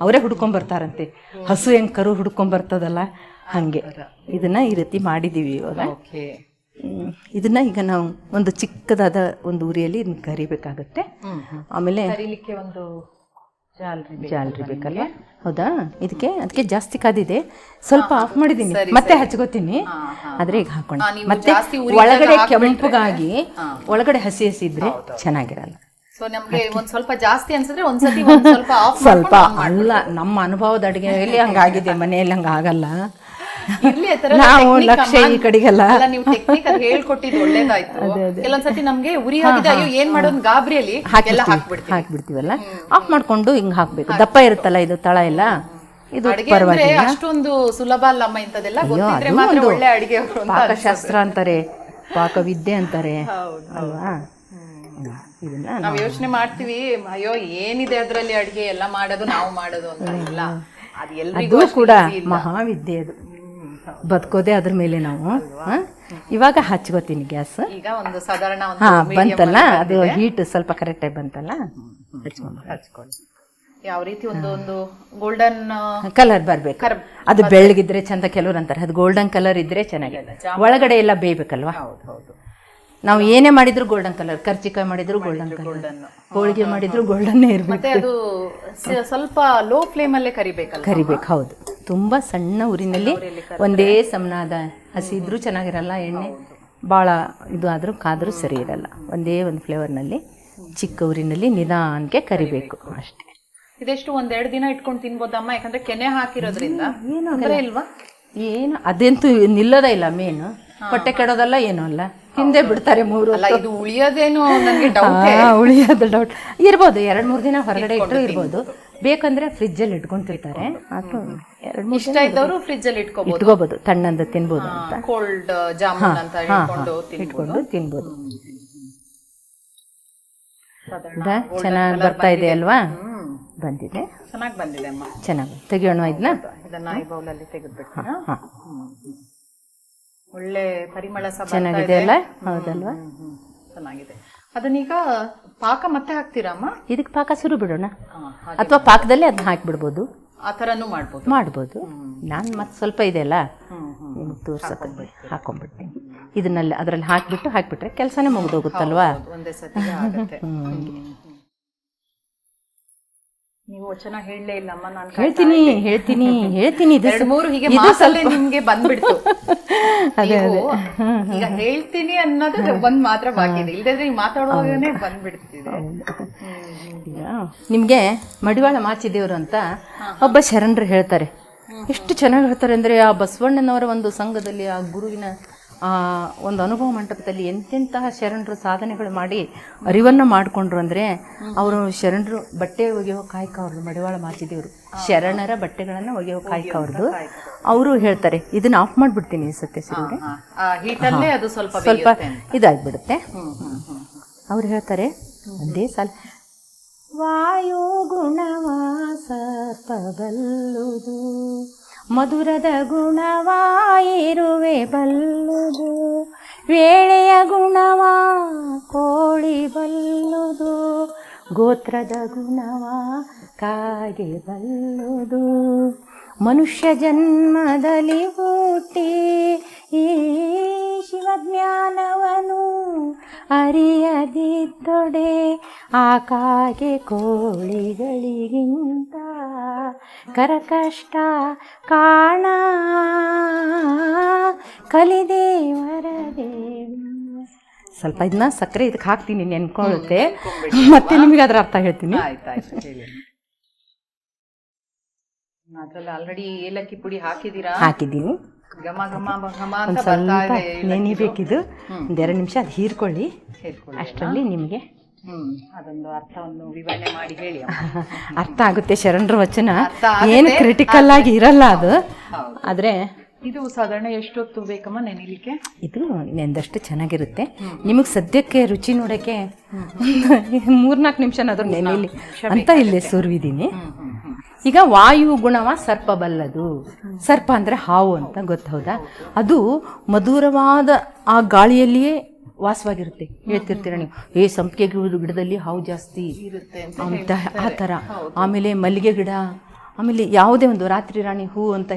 ಅವರೇ ಹುಡ್ಕೊಂಡ್ ಬರ್ತಾರಂತೆ. ಹಸು ಹೆಂಗ್ ಕರು ಹುಡ್ಕೊಂಡ್ ಬರ್ತದಲ್ಲ ಹಂಗೆ ಇದನ್ನ ಈ ರೀತಿ ಮಾಡಿದೀವಿ ಇವಾಗ. ಇದನ್ನ ಈಗ ನಾವು ಒಂದು ಚಿಕ್ಕದಾದ ಒಂದು ಉರಿಯಲ್ಲಿ ಇದನ್ನ ಕರಿಬೇಕಾಗತ್ತೆ. ಆಮೇಲೆ ಒಂದು ಜಾಲ್ರಿ ಬೇಕಲ್ಲ, ಹೌದಾ? ಅದಕ್ಕೆ ಜಾಸ್ತಿ ಕಾದಿದೆ, ಸ್ವಲ್ಪ ಆಫ್ ಮಾಡಿದೀನಿ, ಮತ್ತೆ ಹಚ್ಕೋತೀನಿ. ಆದ್ರೆ ಈಗ ಹಾಕೊಂಡು ಮತ್ತೆ ಒಳಗಡೆ ಕೆಂಪಗಾಗಿ ಒಳಗಡೆ ಹಸಿ ಹಸಿ ಇದ್ರೆ ಚೆನ್ನಾಗಿರಲ್ಲ. ಸ್ವಲ್ಪ ಜಾಸ್ತಿ ಅನ್ಸಿದ್ರೆ ಒಂದ್ಸತಿ ಸ್ವಲ್ಪ ಅಲ್ಲ, ನಮ್ಮ ಅನುಭವದ ಅಡಿಗೆಯಲ್ಲಿ ಹಂಗಾಗಿದೆ, ಮನೆಯಲ್ಲಿ ಹಂಗ ಆಗಲ್ಲ. ನಾವು ಲಕ್ಷ್ಯ ಈ ಕಡೆಗೆಲ್ಲ ನೀವು ಟೆಕ್ನಿಕ್ ಹೇಳ್ಕೊಟ್ಟಿದ್ದು ಒಳ್ಳೇದಾಯ್ತು. ಕೆಲವೊಂದ್ಸತಿ ನಮ್ಗೆ ಉರಿ ಆಗಿದೆ, ಅಯ್ಯೋ ಏನ್ ಮಾಡೋದು ಗಾಬರಿಯಲ್ಲಿ ಹಾಕ್ಬಿಡ್ತೀವಲ್ಲ, ಆಫ್ ಮಾಡ್ಕೊಂಡು ಹಿಂಗ್ ಹಾಕ್ಬೇಕು. ದಪ್ಪ ಇರುತ್ತಲ್ಲ ಇದು ತಳ ಎಲ್ಲ, ಇದು ಪರವಾಗಿಲ್ಲ. ಅಷ್ಟೊಂದು ಸುಲಭ ಅಲ್ಲಮ್ಮ ಇಂಥದೆಲ್ಲ. ಒಳ್ಳೆ ಅಡಿಗೆ ಪಾಕಶಾಸ್ತ್ರ ಅಂತಾರೆ, ಪಾಕವಿದ್ಯೆ ಅಂತಾರೆ ಅಲ್ವಾ? ಇದನ್ನ ನಾವ್ ಯೋಚನೆ ಮಾಡ್ತೀವಿ, ಅಯ್ಯೋ ಏನಿದೆ ಅದ್ರಲ್ಲಿ ಅಡಿಗೆ ಎಲ್ಲ ಮಾಡೋದು ನಾವು ಮಾಡೋದು ಅಂತ ಇಲ್ಲ. ಅದು ಕೂಡ ಮಹಾವಿದ್ಯೆ. ಅದು ಬದುಕೋದೆ ಅದ್ರ ಮೇಲೆ ನಾವು. ಇವಾಗ ಹಚ್ಕೋತೀನಿ ಗ್ಯಾಸ್. ಈಗ ಒಂದು ಸಾಧಾರಣ ಬಂತಲ್ಲ, ಅದು ಹೀಟ್ ಸ್ವಲ್ಪ ಕರೆಕ್ಟ್ ಆಗಿ ಬಂತಲ್ಲ, ಹಚ್ಕೊಂಡು ಯಾವ ರೀತಿ ಒಂದು ಗೋಲ್ಡನ್ ಕಲರ್ ಬರ್ಬೇಕು. ಅದು ಬೆಳ್ಳಗಿದ್ರೆ ಚಂದ, ಕೆಲವ್ರು ಅಂತಾರೆ ಅದು ಗೋಲ್ಡನ್ ಕಲರ್ ಇದ್ರೆ ಚೆನ್ನಾಗಿದೆ. ಒಳಗಡೆ ಎಲ್ಲ ಬೇಯ್ಬೇಕಲ್ವಾ? ನಾವು ಏನೇ ಮಾಡಿದ್ರು ಗೋಲ್ಡನ್ ಕಲರ್, ಕರ್ಚಿಕಾಯಿ ಮಾಡಿದ್ರು ಗೋಲ್ಡನ್ ಕಲರ್, ಹೋಳಿಗೆ ಮಾಡಿದ್ರು ಗೋಲ್ಡನ್ ಇರ್ಬೇಕು. ಅದು ಸ್ವಲ್ಪ ಲೋ ಫ್ಲೇಮ್ ಅಲ್ಲೇ ಕರಿಬೇಕು. ಹೌದು, ತುಂಬಾ ಸಣ್ಣ ಉರಿನಲ್ಲಿ ಒಂದೇ ಸಮನಾದ ಹಸಿ ಇದ್ರೂ ಚೆನ್ನಾಗಿರಲ್ಲ, ಎಣ್ಣೆ ಭಾಳ ಇದು ಆದ್ರೂ ಕಾದ್ರೂ ಸರಿ ಇರಲ್ಲ. ಒಂದೇ ಒಂದು ಫ್ಲೇವರ್ನಲ್ಲಿ ಚಿಕ್ಕ ಉರಿನಲ್ಲಿ ನಿಧಾನಕ್ಕೆ ಕರಿಬೇಕು ಅಷ್ಟೇ. ಇದೆಷ್ಟು 1-2 ದಿನ ಇಟ್ಕೊಂಡು ತಿನ್ಬೋದಮ್ಮ? ಯಾಕಂದ್ರೆ ಕೆನೆ ಹಾಕಿರೋದ್ರಿಂದ ಇಲ್ವಾ? ಏನು ಅದಂತೂ ನಿಲ್ಲೋದೇ ಇಲ್ಲ. ಮೇನು ಹೊಟ್ಟೆ ಕೆಡೋದಲ್ಲ ಏನೂ ಅಲ್ಲ, ಹಿಂದೆ ಬಿಡ್ತಾರೆ 3 ಇದು ಉಳಿಯೋದೇನು ನನಗೆ ಉಳಿಯೋದು ಡೌಟ್ ಇರ್ಬೋದು. 2-3 ದಿನ ಹೊರಗಡೆ ಇಟ್ಟರು ಇರ್ಬೋದು. ಬೇಕಂದ್ರೆ ಫ್ರಿಜ್ ಅಲ್ಲಿ ಇಟ್ಕೊಂತಿರ್ತಾರೆ. ಇಷ್ಟ ಇದ್ದವರು ಫ್ರಿಜ್ ಅಲ್ಲಿ ಇಟ್ಕೋಬಹುದು, ತಣ್ಣಂದ ತಿನ್ಬೋದು ಅಂತ. ಕೋಲ್ಡ್ ಜಾಮೂನ್ ಅಂತ ಇಟ್ಕೊಂಡು ತಿನ್ಬೋದು. ಚೆನ್ನಾಗಿ ಬರ್ತಾ ಇದೆ ಅಲ್ವಾ? ಬಂದಿದೆ, ಚೆನ್ನಾಗಿ ಬಂದಿದೆ ಅಮ್ಮ. ಚೆನ್ನಾಗಿ ತೆಗಿಯೋಣ ಇದನ್ನ ಈ ಬೌಲಲ್ಲಿ ತೆಗೆದ್ಬಿಟ್ಟು. ಒಳ್ಳೆ ಪರಿಮಳ ಸಹ ಚೆನ್ನಾಗಿದೆ ಅಲ್ಲ? ಹೌದಲ್ವಾ? ಚೆನ್ನಾಗಿದೆ. ಅದನ್ನೀಗ ಪಾಕ ಮತ್ತೆ ಹಾಕ್ತೀರಮ್ಮ? ಇದಕ್ಕೆ ಪಾಕ ಸುರು ಬಿಡೋಣ, ಅಥವಾ ಪಾಕದಲ್ಲೇ ಅದನ್ನ ಹಾಕಿಬಿಡ್ಬೋದು. ಆ ಥರನೂ ಮಾಡ್ಬೋದು. ನಾನು ಮತ್ತೆ ಸ್ವಲ್ಪ ಇದೆ ಅಲ್ಲ, ನಿಮ್ಗೆ ತೋರ್ಸಕ್ಕೆ ಹಾಕೊಂಡ್ಬಿಡ್ತೀನಿ. ಇದನ್ನೆಲ್ಲ ಅದರಲ್ಲಿ ಹಾಕ್ಬಿಟ್ರೆ ಕೆಲಸನೇ ಮುಗಿದೋಗುತ್ತಲ್ವಾ? ಒಂದೇ ಸತಿ ಆಗುತ್ತೆ. ನೀವು ವಚನ ಹೇಳಲೇ ಇಲ್ಲಮ್ಮ. ನಾನು ಹೇಳ್ತೀನಿ 2-3 ಹೀಗೆ ಮಾತಲ್ಲೇ ನಿಮ್ಗೆ ಬಂದ್ಬಿಡ್ತು. ಅದೇ ಈಗ ಹೇಳ್ತೀನಿ ಅನ್ನೋದು ಒಂದ್ ಮಾತ್ರ ಬಾಕಿ ಇದೆ, ಇಲ್ಲದ್ರೆ ಈಗ ಮಾತಾಡುವಾಗನೇ ಬಂದ್ಬಿಡ್ತಿದೆ. ನಿಮ್ಗೆ ಮಡಿವಾಳ ಮಾಚಿದೇವರು ಅಂತ ಒಬ್ಬ ಶರಣರು ಹೇಳ್ತಾರೆ. ಎಷ್ಟು ಚೆನ್ನಾಗಿ ಹೇಳ್ತಾರೆ ಅಂದ್ರೆ, ಆ ಬಸವಣ್ಣನವರ ಒಂದು ಸಂಘದಲ್ಲಿ ಆ ಗುರುವಿನ ಒಂದು ಅನುಭವ ಮಂಟಪದಲ್ಲಿ ಎಂತೆಂತಹ ಶರಣರು ಸಾಧನೆಗಳು ಮಾಡಿ ಅರಿವನ್ನು ಮಾಡಿಕೊಂಡ್ರು ಅಂದರೆ, ಅವರು ಶರಣರು ಬಟ್ಟೆ ಒಗೆಯೋ ಕಾಯಕ ಅವ್ರದ್ದು. ಮಡಿವಾಳ ಮಾಚಿದೇವರು ಶರಣರ ಬಟ್ಟೆಗಳನ್ನು ಒಗೆಯೋ ಕಾಯಕ ಅವ್ರದ್ದು. ಅವರು ಹೇಳ್ತಾರೆ, ಇದನ್ನ ಆಫ್ ಮಾಡಿಬಿಡ್ತೀನಿ ಸತ್ಯಶ್ರೀ, ಸ್ವಲ್ಪ ಇದಾಗ್ಬಿಡುತ್ತೆ. ಅವ್ರು ಹೇಳ್ತಾರೆ, ಒಂದೇ ಸಾಲ ವಾಯು ಗುಣವ ಸರ್ಪಬಲ್ಲುದು, ಮಧುರದ ಗುಣವ ಇರುವೆ ಬಲ್ಲುದು, ವೇಳೆಯ ಗುಣವ ಕೋಳಿ ಬಲ್ಲುದು, ಗೋತ್ರದ ಗುಣವ ಕಾಗೆ ಬಲ್ಲುದು. ಮನುಷ್ಯ ಜನ್ಮದಲ್ಲಿ ಹುಟ್ಟಿ ಈ ಶಿವಜ್ಞಾನವನು ಅರಿಯದಿದ್ದೊಡೆ, ಆ ಕಾಗೆ ಕೋಳಿಗಳಿಗಿಂತ ಕರಕಷ್ಟ ಕಾಣ ಕಲಿದೇವರ ದೇವ. ಸ್ವಲ್ಪ ಇದನ್ನ ಸಕ್ಕರೆ ಇದಕ್ಕೆ ಹಾಕ್ತೀನಿ, ನೆನ್ಕೊಳ್ಳುತ್ತೆ, ಮತ್ತೆ ನಿಮಗೆ ಅದರ ಅರ್ಥ ಹೇಳ್ತೀನಿ. ಆಯ್ತಾಯ್ತು ಹೇಳಿ. ಅದ್ರಲ್ಲಿ ಆಲ್ರೆಡಿ ಏಲಕ್ಕಿ ಪುಡಿ ಹಾಕಿದೀರಾ? ಹಾಕಿದ್ದೀನಿ. ಘಮ ಘಮ ಘಮ ಅಂತ ಒಂದು ಬರ್ತಾ ಸ್ವಲ್ಪ ಇದೆ. ನೆನಿಬೇಕಿದು, ಒಂದೆರಡು ನಿಮಿಷ ಅದು ಹೀರ್ಕೊಳ್ಳಿ. ಅಷ್ಟರಲ್ಲಿ ನಿಮಗೆ ಅದೊಂದು ಅರ್ಥವನ್ನು ವಿವರಣೆ ಮಾಡಿ ಹೇಳಿ. ಅರ್ಥ ಆಗುತ್ತೆ. ಶರಣರ ವಚನ ಏನು ಕ್ರಿಟಿಕಲ್ ಆಗಿ ಇರಲ್ಲ ಅದು. ಆದ್ರೆ ಇದು ಸಾಧಾರಣ ಎಷ್ಟೊತ್ತು ಬೇಕಮ್ಮ ನೆನಿಲಿಕ್ಕೆ? ಇದು ನೆಂದಷ್ಟು ಚೆನ್ನಾಗಿರುತ್ತೆ. ನಿಮಗೆ ಸದ್ಯಕ್ಕೆ ರುಚಿ ನೋಡಕ್ಕೆ 3-4 ನಿಮಿಷನಾದ್ರೂ ನೆನೆಯಲಿ ಅಂತ ಇಲ್ಲೇ ಸುರುವಿದ್ದೀನಿ. ಈಗ ವಾಯು ಗುಣವ ಸರ್ಪ ಬಲ್ಲದು. ಸರ್ಪ ಅಂದ್ರೆ ಹಾವು ಅಂತ ಗೊತ್ತೌದಾ? ಅದು ಮಧುರವಾದ ಆ ಗಾಳಿಯಲ್ಲಿಯೇ ವಾಸವಾಗಿರುತ್ತೆ. ಹೇಳ್ತಿರ್ತೀರ ನೀವು, ಸಂಪಿಗೆ ಗಿಡದಲ್ಲಿ ಹಾವು ಜಾಸ್ತಿ ಅಂತ, ಆ ಥರ. ಆಮೇಲೆ ಮಲ್ಲಿಗೆ ಗಿಡ, ಆಮೇಲೆ ಯಾವುದೇ ಒಂದು ರಾತ್ರಿ ರಾಣಿ ಹೂ ಅಂತ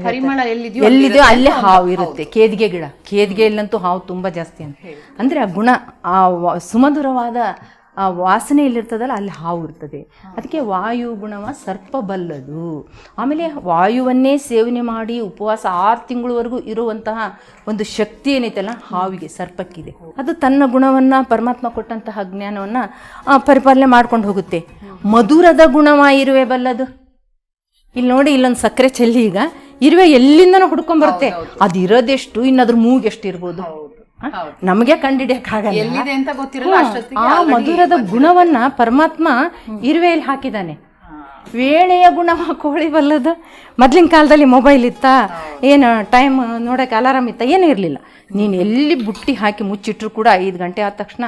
ಎಲ್ಲಿದೆಯೋ ಅಲ್ಲೇ ಹಾವು ಇರುತ್ತೆ. ಕೇದಿಗೆಯಲ್ಲಂತೂ ಹಾವು ತುಂಬಾ ಜಾಸ್ತಿ ಅಂತ. ಅಂದ್ರೆ ಆ ಗುಣ, ಆ ಸುಮಧುರವಾದ ಆ ವಾಸನೆಯಲ್ಲಿರ್ತದಲ್ಲ, ಅಲ್ಲಿ ಹಾವು ಇರ್ತದೆ. ಅದಕ್ಕೆ ವಾಯು ಗುಣವ ಸರ್ಪ ಬಲ್ಲದು. ಆಮೇಲೆ ವಾಯುವನ್ನೇ ಸೇವನೆ ಮಾಡಿ ಉಪವಾಸ 6 ತಿಂಗಳವರೆಗೂ ಇರುವಂತಹ ಒಂದು ಶಕ್ತಿ ಏನೈತಲ್ಲ ಹಾವಿಗೆ, ಸರ್ಪಕ್ಕಿದೆ. ಅದು ತನ್ನ ಗುಣವನ್ನ, ಪರಮಾತ್ಮ ಕೊಟ್ಟಂತಹ ಜ್ಞಾನವನ್ನ ಪರಿಪಾಲನೆ ಮಾಡ್ಕೊಂಡು ಹೋಗುತ್ತೆ. ಮಧುರದ ಗುಣವ ಇರುವೆ ಬಲ್ಲದು. ಇಲ್ಲಿ ನೋಡಿ, ಇಲ್ಲೊಂದು ಸಕ್ಕರೆ ಚೆಲ್ಲಿ, ಈಗ ಇರುವೆ ಎಲ್ಲಿಂದನೂ ಹುಡ್ಕೊಂಡ್ ಬರುತ್ತೆ. ಅದು ಇರೋದೆಷ್ಟು, ಇನ್ನದ್ರ ಮೂಗೆಷ್ಟು ಇರ್ಬೋದು, ನಮಗೆ ಕಂಡಿಡಿಯಕ್ಕಾಗಲ್ಲ. ಆ ಮಧುರದ ಗುಣವನ್ನ ಪರಮಾತ್ಮ ಇರುವೆಯಲ್ಲಿ ಹಾಕಿದ್ದಾನೆ. ವೇಳೆಯ ಗುಣವ ಕೋಳಿ ಬಲ್ಲದು. ಮೊದ್ಲಿನ ಕಾಲದಲ್ಲಿ ಮೊಬೈಲ್ ಇತ್ತ, ಏನು ಟೈಮ್ ನೋಡಕ್ಕೆ ಅಲಾರಾಮ್ ಇತ್ತ, ಏನೂ ಇರಲಿಲ್ಲ. ನೀನು ಎಲ್ಲಿ ಬುಟ್ಟಿ ಹಾಕಿ ಮುಚ್ಚಿಟ್ರು ಕೂಡ 5 ಗಂಟೆ ಆದ ತಕ್ಷಣ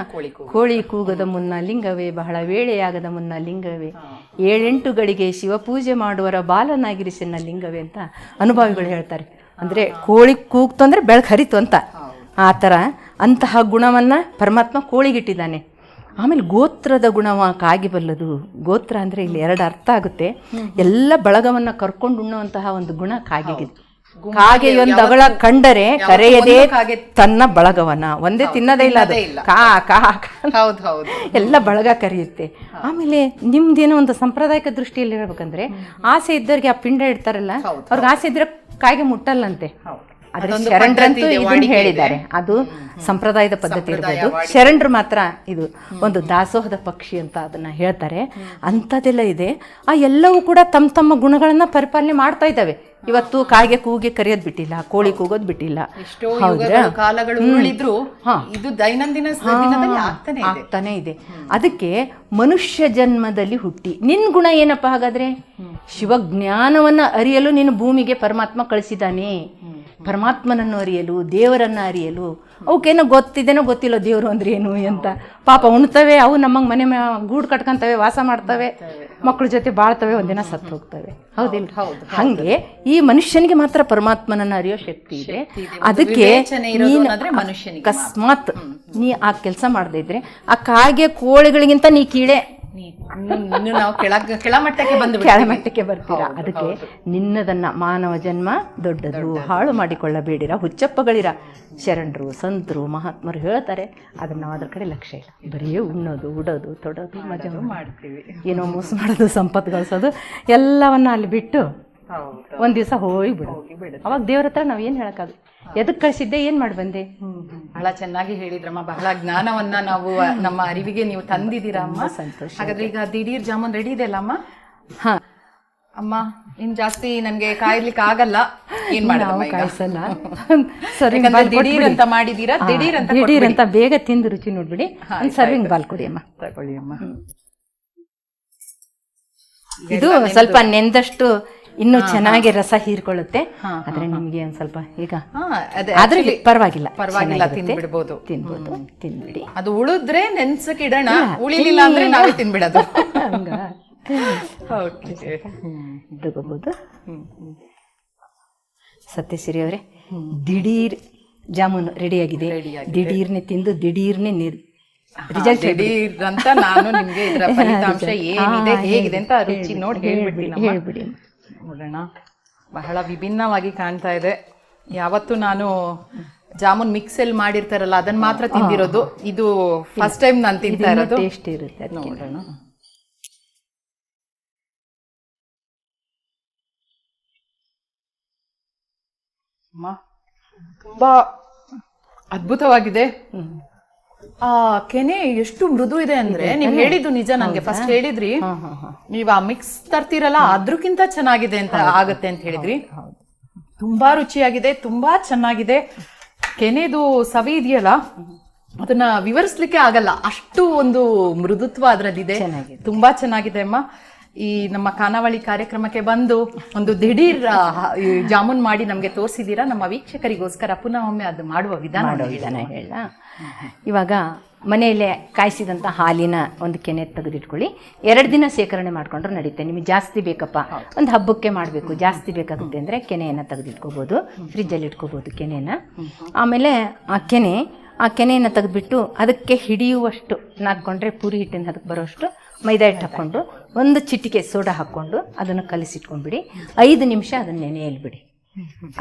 ಕೋಳಿ ಕೂಗದ ಮುನ್ನ ಲಿಂಗವೇ, ಬಹಳ ವೇಳೆಯಾಗದ ಮುನ್ನ ಲಿಂಗವೇ, 7-8 ಗಳಿಗೆ ಶಿವಪೂಜೆ ಮಾಡುವರ ಬಾಲನಾಗಿರಿಸಿನ ಲಿಂಗವೇ ಅಂತ ಅನುಭವಿಗಳು ಹೇಳ್ತಾರೆ. ಅಂದರೆ ಕೋಳಿ ಕೂಗ್ತು ಅಂದರೆ ಬೆಳಕು ಹರಿತು ಅಂತ. ಆ ಥರ ಅಂತಹ ಗುಣವನ್ನು ಪರಮಾತ್ಮ ಕೋಳಿಗಿಟ್ಟಿದ್ದಾನೆ. ಆಮೇಲೆ ಗೋತ್ರದ ಗುಣವ ಕಾಗಿ ಬಲ್ಲದು. ಗೋತ್ರ ಅಂದರೆ ಇಲ್ಲಿ 2 ಅರ್ಥ ಆಗುತ್ತೆ. ಎಲ್ಲ ಬಳಗವನ್ನು ಕರ್ಕೊಂಡು ಉಣ್ಣುವಂತಹ ಒಂದು ಗುಣ ಕಾಗೆಗಿದೆ. ಕಾಗೆಯೊಂದು ಅಗಳ ಕಂಡರೆ ಕರೆಯದೇ ತನ್ನ ಬಳಗವನ್ನ, ಒಂದೇ ತಿನ್ನದೇ ಇಲ್ಲ ಅದು, ಕಾ ಕಾ ಎಲ್ಲ ಬಳಗ ಕರೆಯುತ್ತೆ. ಆಮೇಲೆ ನಿಮ್ದೇನೋ ಒಂದು ಸಾಂಪ್ರದಾಯಿಕ ದೃಷ್ಟಿಯಲ್ಲಿ ಹೇಳ್ಬೇಕಂದ್ರೆ, ಆಸೆ ಇದ್ದವ್ರಿಗೆ ಆ ಪಿಂಡ ಇಡ್ತಾರಲ್ಲ, ಅವ್ರಿಗೆ ಆಸೆ ಇದ್ರೆ ಕಾಗೆ ಮುಟ್ಟಲ್ಲಂತೆ. ಆದ್ರೆ ಶರಣರಂತೂ ಇದನ್ನ ಹೇಳಿದ್ದಾರೆ. ಅದು ಸಂಪ್ರದಾಯದ ಪದ್ಧತಿ ಇರ್ಬೋದು. ಶರಣರು ಮಾತ್ರ ಇದು ಒಂದು ದಾಸೋಹದ ಪಕ್ಷಿ ಅಂತ ಅದನ್ನ ಹೇಳ್ತಾರೆ. ಅಂಥದ್ದೆಲ್ಲ ಇದೆ. ಆ ಎಲ್ಲವೂ ಕೂಡ ತಮ್ಮ ತಮ್ಮ ಗುಣಗಳನ್ನ ಪರಿಪಾಲನೆ ಮಾಡ್ತಾ ಇದ್ದಾವೆ. ಇವತ್ತು ಕಾಗೆ ಕೂಗಿ ಕರೆಯೋದ್ ಬಿಟ್ಟಿಲ್ಲ, ಕೋಳಿ ಕೂಗೋದ್ ಬಿಟ್ಟಿಲ್ಲ. ಇದು ದೈನಂದಿನ ಆಗ್ತಾನೆ ಇದೆ. ಅದಕ್ಕೆ ಮನುಷ್ಯ ಜನ್ಮದಲ್ಲಿ ಹುಟ್ಟಿ ನಿನ್ ಗುಣ ಏನಪ್ಪ ಹಾಗಾದ್ರೆ? ಶಿವಜ್ಞಾನವನ್ನ ಅರಿಯಲು ನಿನ್ನ ಭೂಮಿಗೆ ಪರಮಾತ್ಮ ಕಳಿಸಿದ್ದಾನೆ. ಪರಮಾತ್ಮನನ್ನು ಅರಿಯಲು, ದೇವರನ್ನ ಅರಿಯಲು. ಅವಕ್ಕೇನೋ ಗೊತ್ತಿದೇನೋ ಗೊತ್ತಿಲ್ಲ ದೇವರು ಅಂದ್ರೆ ಏನು ಅಂತ. ಪಾಪ ಉಣ್ತವೆ, ಅವು ನಮ್ಮಂಗೆ ಮನೆ ಗೂಡು ಕಟ್ಕೊಂತವೆ, ವಾಸ ಮಾಡ್ತವೆ, ಮಕ್ಕಳ ಜೊತೆ ಬಾಳ್ತವೆ, ಒಂದಿನ ಸತ್ತು ಹೋಗ್ತವೆ. ಹೌದಿಲ್ಲ? ಹಂಗೆ ಈ ಮನುಷ್ಯನಿಗೆ ಮಾತ್ರ ಪರಮಾತ್ಮನನ್ನ ಅರಿಯೋ ಶಕ್ತಿ ಇದೆ. ಅದಕ್ಕೆ ಅಕಸ್ಮಾತ್ ನೀ ಆ ಕೆಲಸ ಮಾಡದೇ ಇದ್ರೆ ಆ ಕಾಗೆ ಕೋಳಿಗಳಿಗಿಂತ ನೀ ಕೀಳೆ, ನಾವು ಕೆಳಮಟ್ಟಕ್ಕೆ ಬರ್ತೀರಾ. ಅದಕ್ಕೆ ನಿನ್ನದನ್ನ ಮಾನವ ಜನ್ಮ ದೊಡ್ಡದು, ಹಾಳು ಮಾಡಿಕೊಳ್ಳಬೇಡಿರ, ಹುಚ್ಚಪ್ಪಗಳಿರ. ಶರಣರು, ಸಂತರು, ಮಹಾತ್ಮರು ಹೇಳ್ತಾರೆ. ಅದನ್ನ ನಾವು ಅದ್ರ ಕಡೆ ಲಕ್ಷ್ಯ ಇಲ್ಲ. ಬರೀ ಉಣ್ಣೋದು, ಉಡೋದು, ತೊಡೋದು, ಮಜಾ ಮಾಡ್ತೀವಿ, ಏನೋ ಮೋಸ ಮಾಡೋದು, ಸಂಪತ್ತು ಗಳಿಸೋದು ಎಲ್ಲವನ್ನ ಅಲ್ಲಿ ಬಿಟ್ಟು ಒಂದ್ ದಿವಸ ಹೋಗ್ಬಿಡು. ಅವಾಗ ದೇವ್ರ ಹತ್ರ ನಾವ್ ಏನ್ ಹೇಳಕ್ಕಾಗ? ಎದಕ್ ಕಳ್ಸಿದ್ದೆ, ಏನ್ ಮಾಡಿ ಬಂದೆ? ಬಹಳ ಚೆನ್ನಾಗಿ ಹೇಳಿದ್ರಮ್ಮ. ಬಹಳ ಜ್ಞಾನವನ್ನ ನಾವು ನಮ್ಮ ಅರಿವಿಗೆ ನೀವು ತಂದಿದ್ದೀರಾ ಅಮ್ಮ. ಸಂತೋಷ. ಹಾಗಾದ್ರೆ ಈಗ ದಿಢೀರ್ ಜಾಮೂನ್ ರೆಡಿ ಇದೆ ಅಲ್ಲ ಅಮ್ಮ? ಹಾ ಅಮ್ಮ, ಇನ್ ಜಾಸ್ತಿ ನನ್ಗೆ ಕಾಯ್ಲಿಕ್ಕೆ ಆಗಲ್ಲ. ಏನ್ ಮಾಡೋದು? ಕಾಯಿಸಲ್ಲ. ದಿಢೀರ್ ಅಂತ ಮಾಡಿದೀರಾ? ದಿಢೀರ್ ಅಂತ ಬೇಗ ತಿಂದು ರುಚಿ ನೋಡ್ಬಿಡಿ. ಸರ್ವಿಂಗ್ ಬಾಲ್ ಕೊಡಿ ಅಮ್ಮ. ತಗೊಳ್ಳಿ ಅಮ್ಮ. ಇದು ಸ್ವಲ್ಪ ನೆಂದಷ್ಟು ಇನ್ನೂ ಚೆನ್ನಾಗಿ ರಸ ಹೀರ್ಕೊಳ್ಳುತ್ತೆ. ಆದ್ರೆ ನಿಮ್ಗೆ ಒಂದ್ ಸ್ವಲ್ಪ ಈಗ ಆದ್ರೆ ಪರವಾಗಿಲ್ಲ ತಿನ್ಬಿಡ್ಬೋದು. ತಿನ್ಬೋದು, ತಿನ್ಬಿಡಿ. ಅದು ಉಳಿದ್ರೆ ನೆನ್ಸಕ್ ಇಡೋಣ, ಉಳಿಲಿಲ್ಲ ಅಂದ್ರೆ ನಾವೇ ತಿನ್ಬಿಡೋದು. ತಗೋಬಹುದು. ಸತ್ಯಶ್ರೀ ಅವರೇ, ದಿಢೀರ್ ಜಾಮೂನು ರೆಡಿಯಾಗಿದೆ. ದಿಢೀರ್ನೆ ತಿಂದು ದಿಢೀರ್ನೆ ರಿಸಲ್ಟ್ ಅಂತ ನಾನು ನಿಮ್ಗೆ ಇದರ ಫಲಿತಾಂಶ ಏನಿದೆ ಹೇಗಿದೆ ಅಂತ ರುಚಿ ನೋಡಿ ಹೇಳ್ಬಿಡಿ ನೋಡೋಣ. ಬಹಳ ವಿಭಿನ್ನವಾಗಿ ಕಾಣ್ತಾ ಇದೆ. ಯಾವತ್ತು ನಾನು ಜಾಮೂನ್ ಮಿಕ್ಸಲ್ಲಿ ಮಾಡಿರ್ತಾರಲ್ಲ ಅದನ್ನ ಮಾತ್ರ ತಿಂದಿರೋದು, ಇದು ಫಸ್ಟ್ ಟೈಮ್ ನಾನು ತಿಂತಾ ಇರೋದು. ಟೇಸ್ಟ್ ಇರುತ್ತೆ, ನೋಡೋಣ. ತುಂಬಾ ಅದ್ಭುತವಾಗಿದೆ. ಆ ಕೆನೆ ಎಷ್ಟು ಮೃದು ಇದೆ ಅಂದ್ರೆ, ನೀವ್ ಹೇಳಿದ್ದು ನಿಜ. ನಂಗೆ ಫಸ್ಟ್ ಹೇಳಿದ್ರಿ ನೀವ್ ಆ ಮಿಕ್ಸ್ ತರ್ತೀರಲ್ಲ ಅದ್ರಕ್ಕಿಂತ ಚೆನ್ನಾಗಿದೆ ಅಂತ ಆಗತ್ತೆ ಅಂತ ಹೇಳಿದ್ರಿ. ತುಂಬಾ ರುಚಿಯಾಗಿದೆ, ತುಂಬಾ ಚೆನ್ನಾಗಿದೆ. ಕೆನೆದು ಸವಿ ಇದೆಯಲ್ಲ ಅದನ್ನ ವಿವರಿಸ್ಲಿಕ್ಕೆ ಆಗಲ್ಲ, ಅಷ್ಟು ಒಂದು ಮೃದುತ್ವ ಅದ್ರಲ್ಲಿದೆ. ತುಂಬಾ ಚೆನ್ನಾಗಿದೆ ಅಮ್ಮ. ಈ ನಮ್ಮ ಖಾನಾವಳಿ ಕಾರ್ಯಕ್ರಮಕ್ಕೆ ಬಂದು ಒಂದು ದಿಢೀರ್ ಜಾಮೂನ್ ಮಾಡಿ ನಮ್ಗೆ ತೋರಿಸಿದೀರಾ. ನಮ್ಮ ವೀಕ್ಷಕರಿಗೋಸ್ಕರ ಪುನಃ ಒಮ್ಮೆ ಅದು ಮಾಡುವ ವಿಧಾನ ಹೇಳ. ಇವಾಗ ಮನೆಯಲ್ಲೇ ಕಾಯಿಸಿದಂಥ ಹಾಲಿನ ಒಂದು ಕೆನೆ ತೆಗೆದಿಟ್ಕೊಳ್ಳಿ. 2 ದಿನ ಶೇಖರಣೆ ಮಾಡ್ಕೊಂಡ್ರೆ ನಡೀತೆ. ನಿಮಗೆ ಜಾಸ್ತಿ ಬೇಕಪ್ಪ, ಒಂದು ಹಬ್ಬಕ್ಕೆ ಮಾಡಬೇಕು, ಜಾಸ್ತಿ ಬೇಕಾಗುತ್ತೆ ಅಂದರೆ ಕೆನೆಯನ್ನು ತೆಗೆದಿಟ್ಕೋಬೋದು, ಫ್ರಿಜ್ಜಲ್ಲಿ ಇಟ್ಕೋಬೋದು ಕೆನೆಯನ್ನು. ಆಮೇಲೆ ಆ ಕೆನೆಯನ್ನು ತೆಗೆದುಬಿಟ್ಟು ಅದಕ್ಕೆ ಹಿಡಿಯುವಷ್ಟು ನಾದ್ಕೊಂಡ್ರೆ ಪೂರಿ ಹಿಟ್ಟಿನ ಅದಕ್ಕೆ ಬರೋಷ್ಟು ಮೈದಾ ಹಿಟ್ಟು ಹಾಕ್ಕೊಂಡು 1 ಚಿಟಿಕೆ ಸೋಡಾ ಹಾಕ್ಕೊಂಡು ಅದನ್ನು ಕಲಿಸಿಟ್ಕೊಂಡ್ಬಿಡಿ. 5 ನಿಮಿಷ ಅದನ್ನು ನೆನೆಯಲ್ಲಿ ಬಿಡಿ.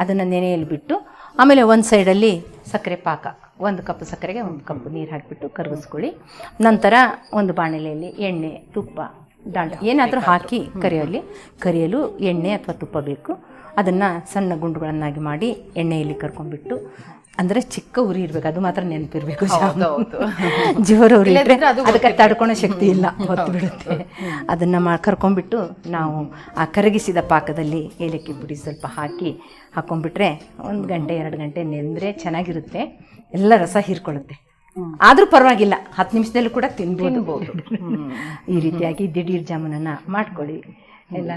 ಅದನ್ನು ನೆನೆಯಲ್ಲಿ ಬಿಟ್ಟು ಆಮೇಲೆ ಒಂದು ಸೈಡಲ್ಲಿ ಸಕ್ಕರೆ ಪಾಕ, 1 ಕಪ್ ಸಕ್ಕರೆಗೆ 1 ಕಪ್ ನೀರು ಹಾಕಿಬಿಟ್ಟು ಕರಗಿಸ್ಕೊಳ್ಳಿ. ನಂತರ ಒಂದು ಬಾಣಲೆಯಲ್ಲಿ ಎಣ್ಣೆ, ತುಪ್ಪ, ದಾಂಡ ಏನಾದರೂ ಹಾಕಿ ಕರಿಯಲು ಎಣ್ಣೆ ಅಥವಾ ತುಪ್ಪ ಬೇಕು. ಅದನ್ನು ಸಣ್ಣ ಗುಂಡುಗಳನ್ನಾಗಿ ಮಾಡಿ ಎಣ್ಣೆಯಲ್ಲಿ ಕರ್ಕೊಂಡ್ಬಿಟ್ಟು, ಅಂದರೆ ಚಿಕ್ಕ ಉರಿ ಇರಬೇಕು, ಅದು ಮಾತ್ರ ನೆನಪಿರಬೇಕು. ಜೋರು ಉರಿ ಇದ್ದರೆ ಅದಕ್ಕೆ ತಡ್ಕೊಳೋ ಶಕ್ತಿ ಇಲ್ಲ, ಹೊತ್ತು ಬಿಡುತ್ತೆ. ಅದನ್ನು ಕರ್ಕೊಂಡ್ಬಿಟ್ಟು ನಾವು ಆ ಕರಗಿಸಿದ ಪಾಕದಲ್ಲಿ ಏಲಕ್ಕಿ ಪುಡಿ ಸ್ವಲ್ಪ ಹಾಕ್ಕೊಂಡ್ಬಿಟ್ರೆ 1 ಗಂಟೆ 2 ಗಂಟೆ ನೆಂದರೆ ಚೆನ್ನಾಗಿರುತ್ತೆ. ಎಲ್ಲ ರಸ ಹೀರ್ಕೊಳ್ಳುತ್ತೆ. ಆದರೂ ಪರವಾಗಿಲ್ಲ, 10 ನಿಮಿಷದಲ್ಲೂ ಕೂಡ ತಿನ್ಬೋದು. ಈ ರೀತಿಯಾಗಿ ದಿಢೀರ್ ಜಾಮೂನನ್ನು ಮಾಡ್ಕೊಳ್ಳಿ. ಎಲ್ಲ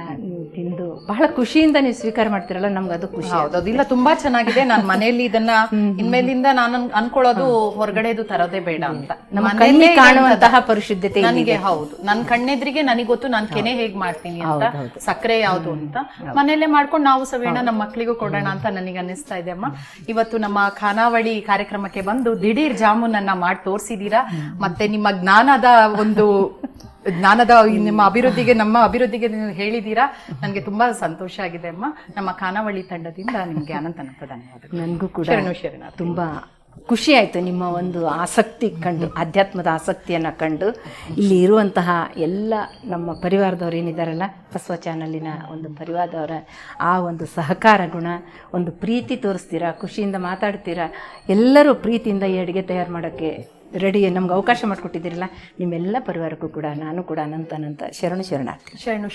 ತಿಂದು ಬಹಳ ಖುಷಿಯಿಂದ ನೀವು ಸ್ವೀಕಾರ ಮಾಡ್ತಿರಲ್ಲ, ನಮ್ಗೆ ಅದು ಖುಷಿ. ಇಲ್ಲ, ತುಂಬಾ ಚೆನ್ನಾಗಿದೆ. ನಾನು ಮನೆಯಲ್ಲಿ ಇದನ್ನ ಇನ್ಮೇಲಿಂದ ನಾನು ಅನ್ಕೊಳ್ಳೋದು ಹೊರಗಡೆದು ತರೋದೇ ಬೇಡ ಅಂತ. ನಮ್ಮ ಕಣ್ಣಿಗೆ ಕಾಣುವಂತಹ ಪರಿಶುದ್ಧತೆ ನನಗೆ, ಹೌದು, ನನ್ನ ಕಣ್ಣೆದ್ರಿಗೆ ನನಗೆ ಗೊತ್ತು ನಾನು ಕೆನೆ ಹೇಗ್ ಮಾಡ್ತೀನಿ ಅಂತ, ಸಕ್ಕರೆ ಯಾವ್ದು ಅಂತ. ಮನೆಯಲ್ಲೇ ಮಾಡ್ಕೊಂಡು ನಾವು ಸವೇಣ ನಮ್ಮ ಮಕ್ಕಳಿಗೂ ಕೊಡೋಣ ಅಂತ ನನಗೆ ಅನ್ನಿಸ್ತಾ ಇದೆ ಅಮ್ಮ. ಇವತ್ತು ನಮ್ಮ ಖಾನಾವಳಿ ಕಾರ್ಯಕ್ರಮಕ್ಕೆ ಬಂದು ದಿಢೀರ್ ಜಾಮೂನ್ ಅನ್ನ ಮಾಡಿ ತೋರಿಸಿದೀರಾ. ಮತ್ತೆ ನಿಮ್ಮ ನಿಮ್ಮ ಅಭಿವೃದ್ಧಿಗೆ, ನಮ್ಮ ಅಭಿವೃದ್ಧಿಗೆ ನೀವು ಹೇಳಿದೀರಾ. ನನಗೆ ತುಂಬಾ ಸಂತೋಷ ಆಗಿದೆ ಅಮ್ಮ. ನಮ್ಮ ಖಾನಾವಳಿ ತಂಡದಿಂದ ನಿಮ್ಗೆ ಅನಂತ ಧನ್ಯವಾದಗಳು. ನನಗೂ ಕೂಡ ತುಂಬಾ ಖುಷಿ ಆಯಿತು ನಿಮ್ಮ ಒಂದು ಆಸಕ್ತಿ ಕಂಡು, ಆಧ್ಯಾತ್ಮದ ಆಸಕ್ತಿಯನ್ನು ಕಂಡು. ಇಲ್ಲಿ ಇರುವಂತಹ ಎಲ್ಲ ನಮ್ಮ ಪರಿವಾರದವ್ರು ಏನಿದ್ದಾರಲ್ಲ, ಬಸವ ಚಾನಲಿನ ಒಂದು ಪರಿವಾರದವರ ಆ ಒಂದು ಸಹಕಾರ ಗುಣ, ಒಂದು ಪ್ರೀತಿ ತೋರಿಸ್ತೀರಾ, ಖುಷಿಯಿಂದ ಮಾತಾಡ್ತೀರಾ. ಎಲ್ಲರೂ ಪ್ರೀತಿಯಿಂದ ಈ ಅಡುಗೆ ತಯಾರು ಮಾಡೋಕ್ಕೆ ರೆಡಿ, ನಮ್ಗೆ ಅವಕಾಶ ಮಾಡಿಕೊಟ್ಟಿದ್ದೀರಲ್ಲ, ನಿಮ್ಮೆಲ್ಲ ಪರಿವಾರಕ್ಕೂ ಕೂಡ ನಾನು ಕೂಡ ಅನಂತ ಶರಣಾರ್ಥಿ. ಶರಣ